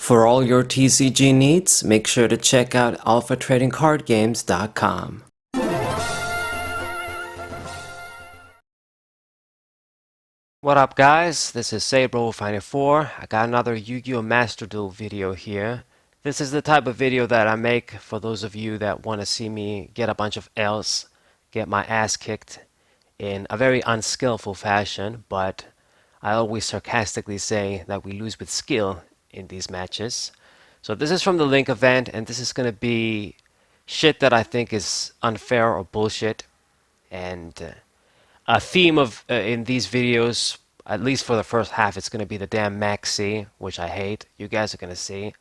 For all your TCG needs, make sure to check out alphatradingcardgames.com. What up guys, this is Saber94. I got another Yu-Gi-Oh! Master Duel video here. This is the type of video that I make for those of you that want to see me get a bunch of L's, get my ass kicked in a very unskillful fashion, but I always sarcastically say that we lose with skill in these matches. So this is from the Link event, and this is going to be shit that I think is unfair or bullshit, and a theme of in these videos, at least for the first half, it's going to be the damn Maxx C, which I hate. You guys are going to see.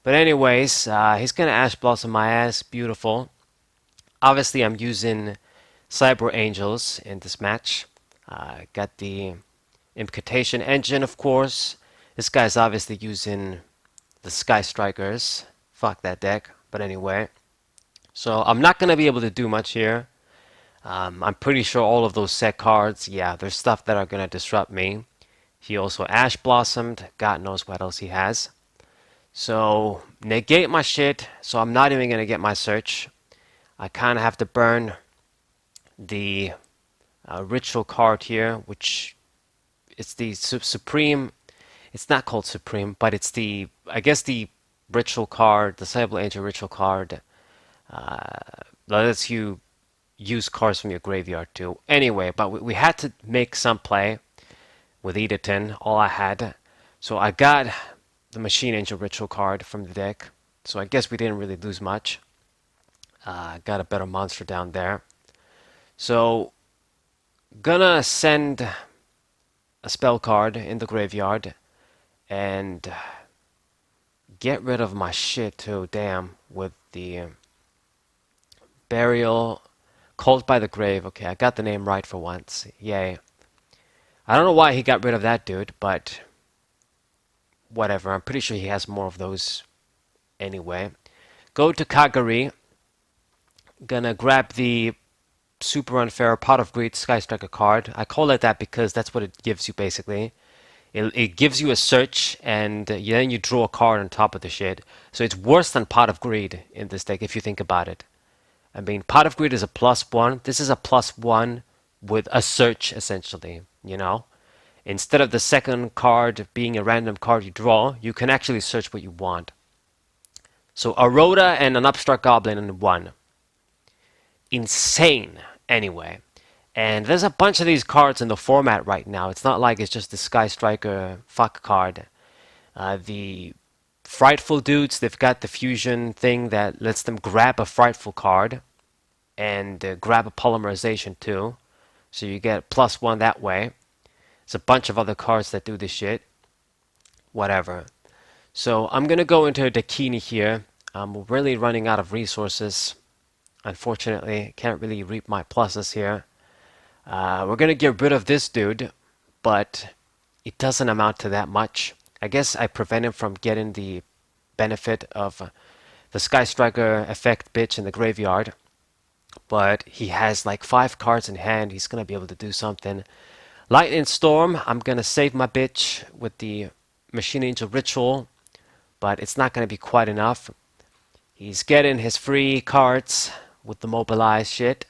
But anyways, he's going to Ash Blossom my ass. Beautiful. Obviously, I'm using Cyber Angels in this match. Got the Incantation Engine, of course. This guy's obviously using the Sky Strikers. Fuck that deck. But anyway. So I'm not going to be able to do much here. I'm pretty sure all of those set cards, yeah, there's stuff that are going to disrupt me. He also Ash Blossomed. God knows what else he has. So, negate my shit. So I'm not even going to get my search. I kind of have to burn the ritual card here, which it's the Supreme. It's not called Supreme, but it's the, I guess the ritual card, the Cyber Angel ritual card, that lets you use cards from your graveyard too. Anyway, but we had to make some play with Editon, all I had. So I got the Machine Angel Ritual card from the deck. So I guess we didn't really lose much. Got a better monster down there. So, gonna send a spell card in the graveyard and get rid of my shit too, damn, with the Burial Called by the Grave. Okay, I got the name right for once. Yay. I don't know why he got rid of that dude, but whatever. I'm pretty sure he has more of those anyway. Go to Kagari. Gonna grab the super unfair Pot of Greed Sky Striker card. I call it that because that's what it gives you basically. It gives you a search and then you draw a card on top of the shit. So it's worse than Pot of Greed in this deck if you think about it. I mean, Pot of Greed is a +1. This is a +1 with a search, essentially, you know? Instead of the second card being a random card you draw, you can actually search what you want. So, a Rhoda and an Upstart Goblin in one. Insane, anyway. And there's a bunch of these cards in the format right now. It's not like it's just the Sky Striker fuck card. The Frightful dudes, they've got the fusion thing that lets them grab a Frightful card and grab a polymerization too. So you get +1 that way. There's a bunch of other cards that do this shit. Whatever. So I'm going to go into Dakini here. I'm really running out of resources. Unfortunately, can't really reap my pluses here. We're going to get rid of this dude, but it doesn't amount to that much. I guess I prevent him from getting the benefit of the Sky Striker effect bitch in the graveyard. But he has like 5 cards in hand. He's going to be able to do something. Lightning Storm, I'm going to save my bitch with the Machine Angel Ritual. But it's not going to be quite enough. He's getting his free cards with the Mobilize shit.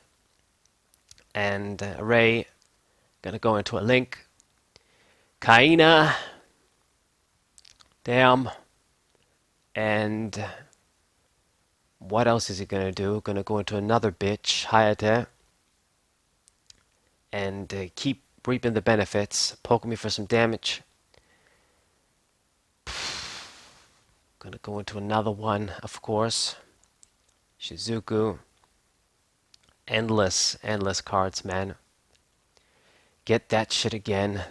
And Array, going to go into a Link. Kaina. Damn. And what else is he gonna do? Gonna go into another bitch, Hayate. And keep reaping the benefits. Poke me for some damage. Gonna go into another one, of course. Shizuku. Endless cards, man. Get that shit again.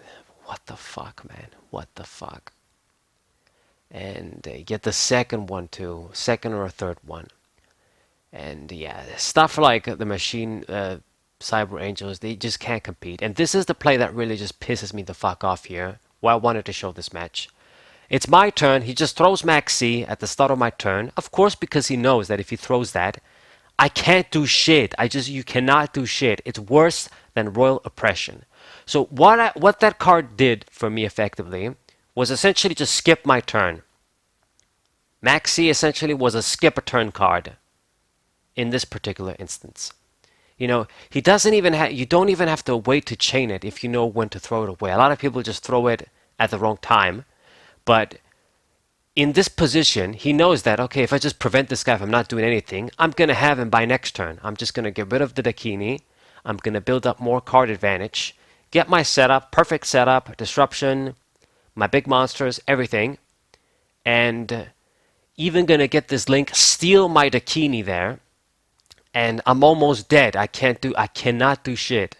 What the fuck, man? What the fuck? And get the second one too, second or third one. And yeah, stuff like the Machine Cyber Angels, they just can't compete. And this is the play that really just pisses me the fuck off here. Why I wanted to show this match. It's my turn. He just throws Maxx C at the start of my turn. Of course, because he knows that if he throws that, I can't do shit. You cannot do shit. It's worse than Royal Oppression. So what that card did for me effectively was essentially just skip my turn. Maxx C essentially was a skip a turn card in this particular instance. You know, he doesn't even you don't even have to wait to chain it if you know when to throw it away. A lot of people just throw it at the wrong time. But in this position, he knows that, okay, if I just prevent this guy from not doing anything, I'm going to have him by next turn. I'm just going to get rid of the Dakini. I'm going to build up more card advantage. Get my setup, perfect setup, disruption, my big monsters, everything. And even going to get this link, steal my Dakini there. And I'm almost dead. I cannot do shit.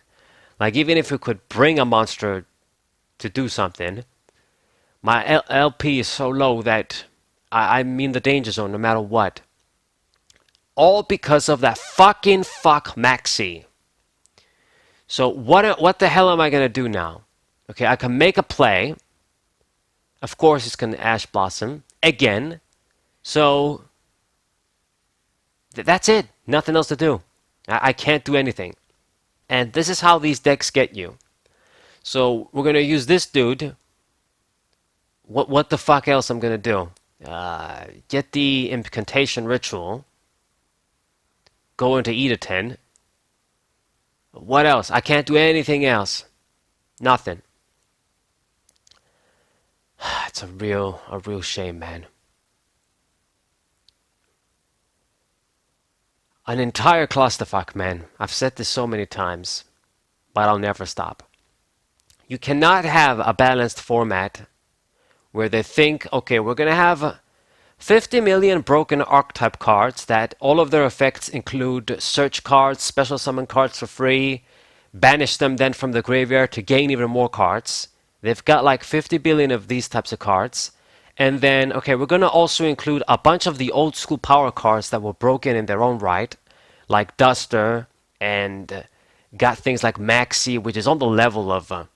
Like, even if we could bring a monster to do something, my LP is so low that I'm in the danger zone no matter what. All because of that fucking Maxx C. So what the hell am I gonna do now? Okay, I can make a play. Of course, it's gonna Ash Blossom again. So that's it. Nothing else to do. I can't do anything. And this is how these decks get you. So we're gonna use this dude. What the fuck else I'm gonna do? Get the incantation ritual. Go into Eden. What else? I can't do anything else. Nothing. It's a real shame, man. An entire clusterfuck, man. I've said this so many times, but I'll never stop. You cannot have a balanced format where they think, okay, we're gonna have 50 million broken archetype cards that all of their effects include search cards, special summon cards for free, banish them then from the graveyard to gain even more cards. They've got like 50 billion of these types of cards. And then, okay, we're going to also include a bunch of the old school power cards that were broken in their own right, like Duster, and got things like Maxx C, which is on the level of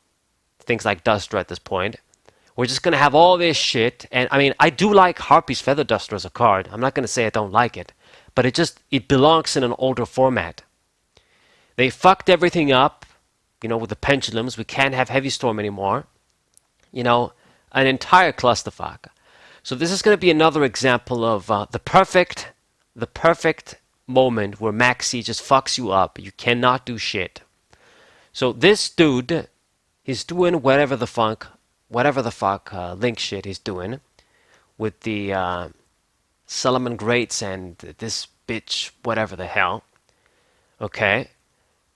things like Duster at this point. We're just going to have all this shit. And I mean, I do like Harpy's Feather Duster as a card. I'm not going to say I don't like it. But it belongs in an older format. They fucked everything up, you know, with the pendulums. We can't have Heavy Storm anymore. You know, an entire clusterfuck. So this is going to be another example of the perfect moment where Maxx C just fucks you up. You cannot do shit. So this dude, he's doing whatever the fuck Link shit he's doing with the Solomon Greats and this bitch, whatever the hell. Okay.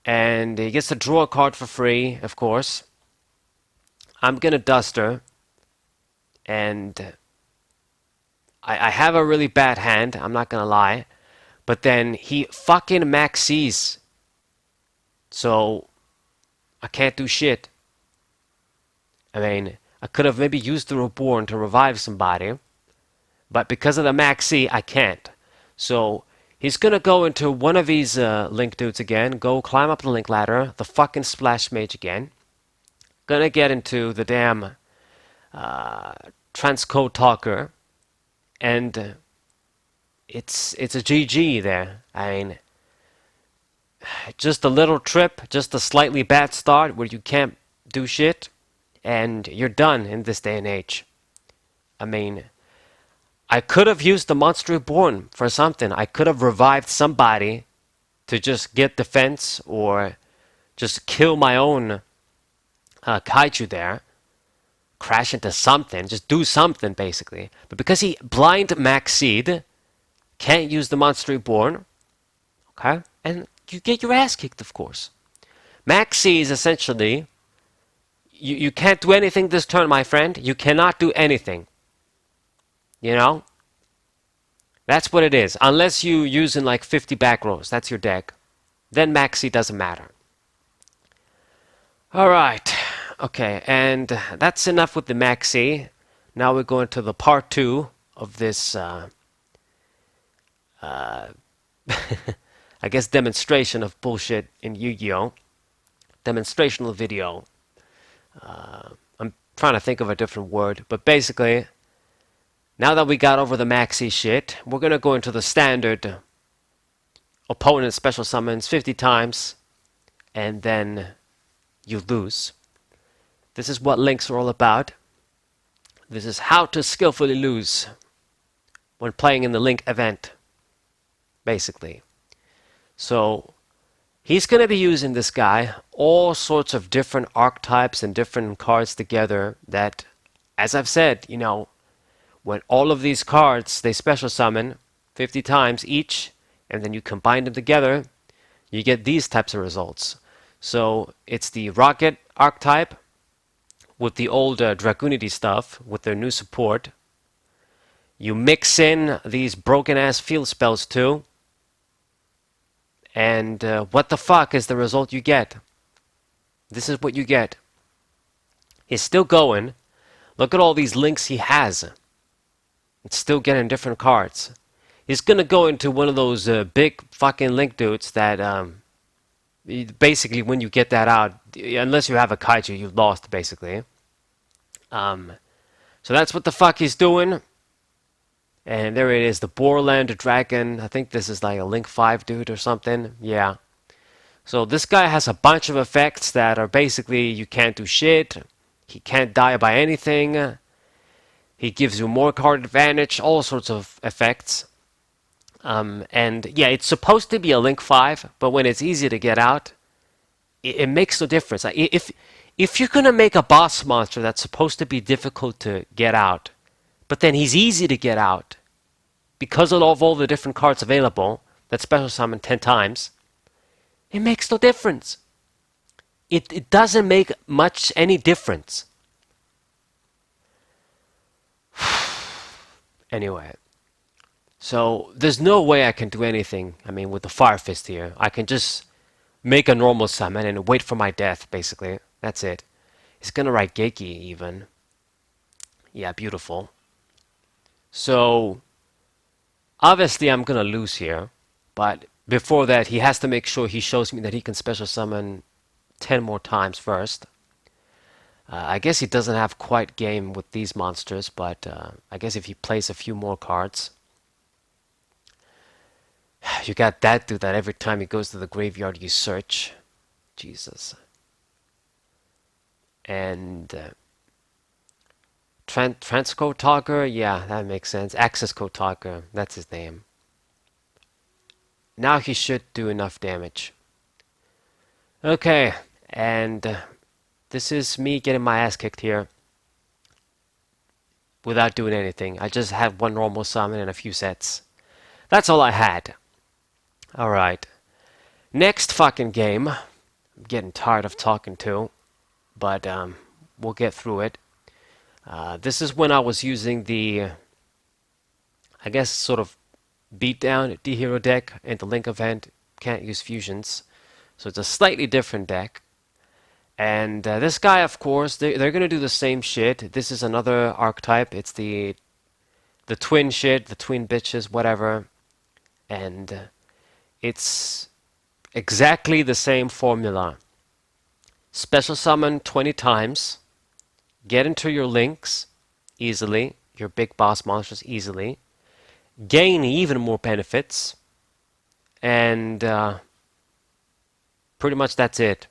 And he gets to draw a card for free, of course. I'm gonna Duster. And I have a really bad hand, I'm not gonna lie. But then he fucking Maxx C's. So I can't do shit. I mean, I could have maybe used the Reborn to revive somebody. But because of the Maxx C, I can't. So he's gonna go into one of these Link dudes again. Go climb up the Link ladder. The fucking Splash Mage again. Gonna get into the damn Transcode Talker. And it's a GG there. I mean, just a little trip, just a slightly bad start where you can't do shit, and you're done in this day and age. I mean, I could have used the Monster Reborn for something. I could have revived somebody to just get defense or just kill my own Kaiju there. Crash into something, just do something basically. But because he blind Maxx C'd, can't use the Monster Reborn, okay? And you get your ass kicked, of course. Maxx C is essentially, you can't do anything this turn, my friend. You cannot do anything. You know? That's what it is. Unless you using like 50 back rows, that's your deck. Then Maxx C doesn't matter. Alright. Okay, and that's enough with the Maxx C. Now we're going to the part 2 of this, I guess, demonstration of bullshit in Yu-Gi-Oh! Demonstrational video. I'm trying to think of a different word, but basically, now that we got over the Maxx C shit, we're going to go into the standard opponent special summons 50 times, and then you lose. This is what links are all about. This is how to skillfully lose when playing in the Link event, basically. So he's going to be using this guy, all sorts of different archetypes and different cards together that, as I've said, when all of these cards, they special summon 50 times each, and then you combine them together, you get these types of results. So it's the Rocket archetype with the old Dragoonity stuff with their new support. You mix in these broken ass field spells too, and what the fuck is the result you get? This is what you get. He's still going. Look at all these links he has. It's still getting different cards. He's gonna go into one of those big fucking link dudes that basically when you get that out, unless you have a kaiju, you've lost basically. So that's what the fuck he's doing. And there it is, the Borland Dragon. I think this is like a Link 5 dude or something. Yeah. So this guy has a bunch of effects that are basically you can't do shit. He can't die by anything. He gives you more card advantage, all sorts of effects. And yeah, it's supposed to be a Link 5, but when it's easy to get out, it makes no difference. Like, if you're gonna make a boss monster that's supposed to be difficult to get out, but then he's easy to get out because of all the different cards available that special summon 10 times, it makes no difference. It doesn't make much any difference. Anyway, so there's no way I can do anything. I mean, with the Fire Fist here, I can just make a normal summon and wait for my death, basically. That's it. He's gonna write Geiki even. Yeah, beautiful. So, obviously I'm gonna lose here, but before that he has to make sure he shows me that he can special summon 10 more times first. I guess he doesn't have quite game with these monsters, but I guess if he plays a few more cards. You got that dude that every time he goes to the graveyard you search. Jesus. And Transcode Talker, yeah, that makes sense. Access Code Talker, that's his name. Now he should do enough damage. Okay, and this is me getting my ass kicked here without doing anything. I just had one normal summon and a few sets. That's all I had. Alright. Next fucking game. I'm getting tired of talking too, but we'll get through it. This is when I was using the, I guess, sort of beatdown D-Hero deck in the Link event. Can't use fusions. So it's a slightly different deck. And this guy, of course, they're going to do the same shit. This is another archetype. It's the twin shit, the twin bitches, whatever. And it's exactly the same formula. Special summon 20 times. Get into your links easily. Your big boss monsters easily. Gain even more benefits. And pretty much that's it.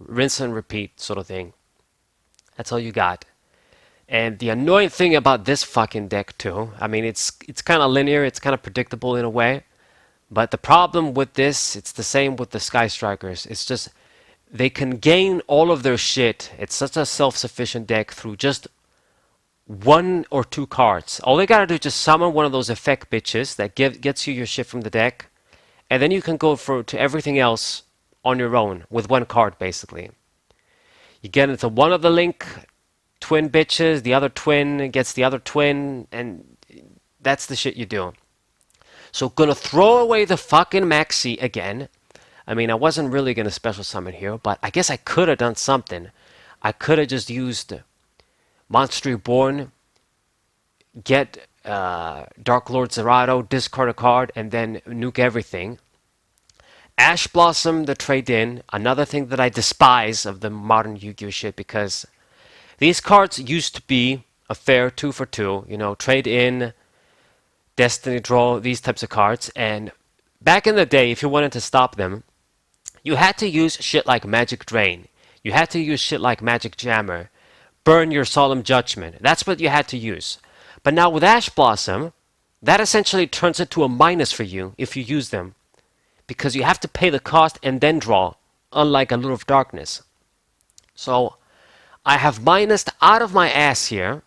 Rinse and repeat sort of thing. That's all you got. And the annoying thing about this fucking deck too, I mean it's kind of linear, it's kind of predictable in a way, but the problem with this, it's the same with the Sky Strikers. It's just they can gain all of their shit. It's such a self-sufficient deck through just one or two cards. All they gotta do is just summon one of those effect bitches that gets you your shit from the deck, and then you can go to everything else on your own with one card basically. You get into one of the Link twin bitches, the other twin gets the other twin, and that's the shit you do. So gonna throw away the fucking Maxx C again. I mean, I wasn't really gonna special summon here, but I guess I could have done something. I could have just used Monster Reborn, get Dark Lord Zerato, discard a card, and then nuke everything. Ash Blossom, the trade-in, another thing that I despise of the modern Yu-Gi-Oh shit, because these cards used to be a fair 2 for 2, trade-in, Destiny Draw, these types of cards, and back in the day, if you wanted to stop them, you had to use shit like Magic Drain, you had to use shit like Magic Jammer, burn your Solemn Judgment, that's what you had to use. But now with Ash Blossom, that essentially turns it to a minus for you if you use them, because you have to pay the cost and then draw, unlike a Lure of Darkness. So I have minused out of my ass here.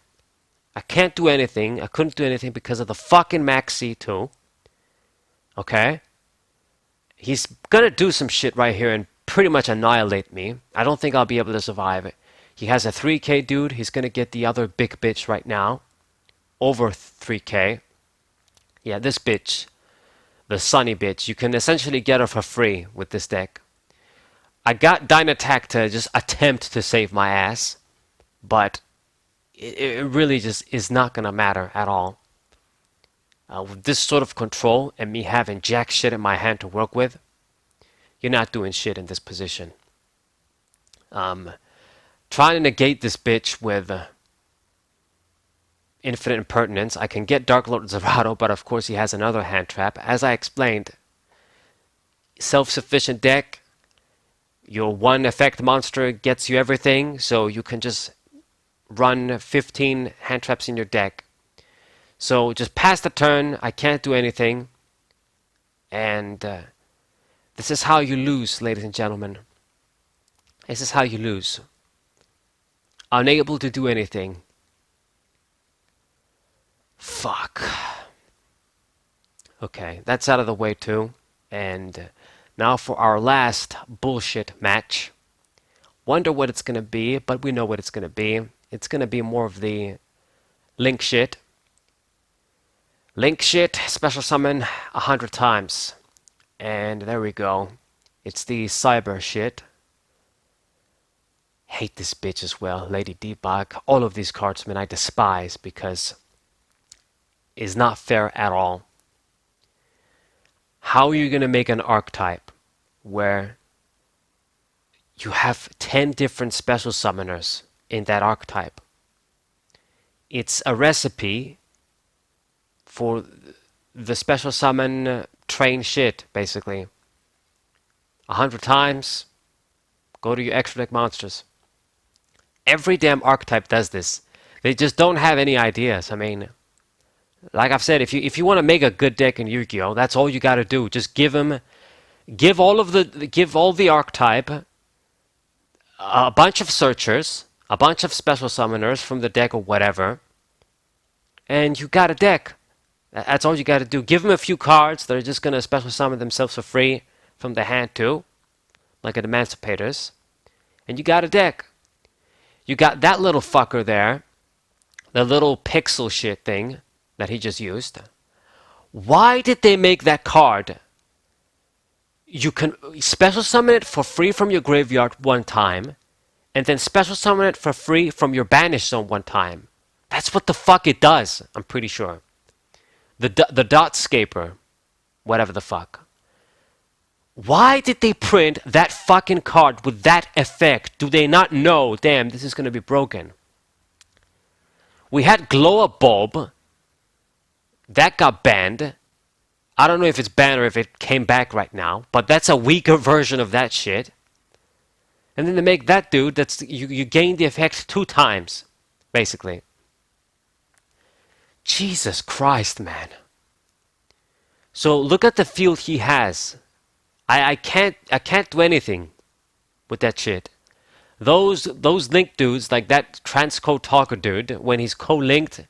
I can't do anything. I couldn't do anything because of the fucking Maxx C too. Okay? He's gonna do some shit right here and pretty much annihilate me. I don't think I'll be able to survive it. He has a 3k dude. He's gonna get the other big bitch right now. Over 3k. Yeah, this bitch. The Sunny bitch. You can essentially get her for free with this deck. I got Dynattack to just attempt to save my ass. But it really just is not gonna matter at all. With this sort of control and me having jack shit in my hand to work with, you're not doing shit in this position. Trying to negate this bitch with Infinite Impertinence. I can get Dark Lord Zerato, but of course he has another hand trap. As I explained, self-sufficient deck. Your one effect monster gets you everything, so you can just run 15 hand traps in your deck. So just pass the turn. I can't do anything. And this is how you lose, ladies and gentlemen. This is how you lose. Unable to do anything. Fuck. Okay, that's out of the way too. And now for our last bullshit match. Wonder what it's gonna be, but we know what it's gonna be. It's gonna be more of the Link shit. Link shit, special summon 100 times. And there we go. It's the cyber shit. Hate this bitch as well. Lady Debug. All of these cards, man, I despise because it's not fair at all. How are you going to make an archetype where you have 10 different special summoners in that archetype? It's a recipe for the special summon train shit, basically. 100 times, go to your extra deck monsters. Every damn archetype does this. They just don't have any ideas. I mean, like I've said, if you want to make a good deck in Yu-Gi-Oh, that's all you got to do. Just give all the archetype a bunch of searchers, a bunch of special summoners from the deck or whatever, and you got a deck. That's all you got to do. Give them a few cards that are just going to special summon themselves for free from the hand too, like an Emancipators, and you got a deck. You got that little fucker there, the little pixel shit thing that he just used. Why did they make that card? You can special summon it for free from your graveyard one time, and then special summon it for free from your banish zone one time. That's what the fuck it does, I'm pretty sure. The Dotscaper, whatever the fuck. Why did they print that fucking card with that effect? Do they not know, damn, this is going to be broken? We had Glow Up Bulb. That got banned. I don't know if it's banned or if it came back right now, but that's a weaker version of that shit. And then they make that dude, that's you gain the effect 2 times, basically. Jesus Christ, man. So look at the field he has. I can't do anything with that shit. Those link dudes, like that transcode talker dude, when he's co-linked,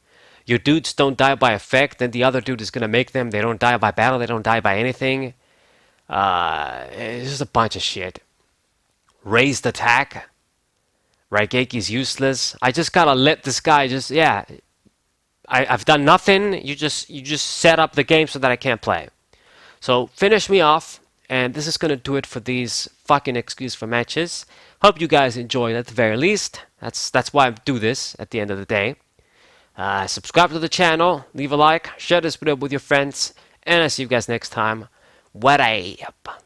your dudes don't die by effect, then the other dude is gonna make them. They don't die by battle, they don't die by anything. It's just a bunch of shit. Raised attack. Raigeki's useless. I just gotta let this guy just, yeah. I've done nothing. You just set up the game so that I can't play. So finish me off, and this is gonna do it for these fucking excuse for matches. Hope you guys enjoyed at the very least. That's why I do this at the end of the day. Subscribe to the channel, leave a like, share this video with your friends, and I'll see you guys next time. What up?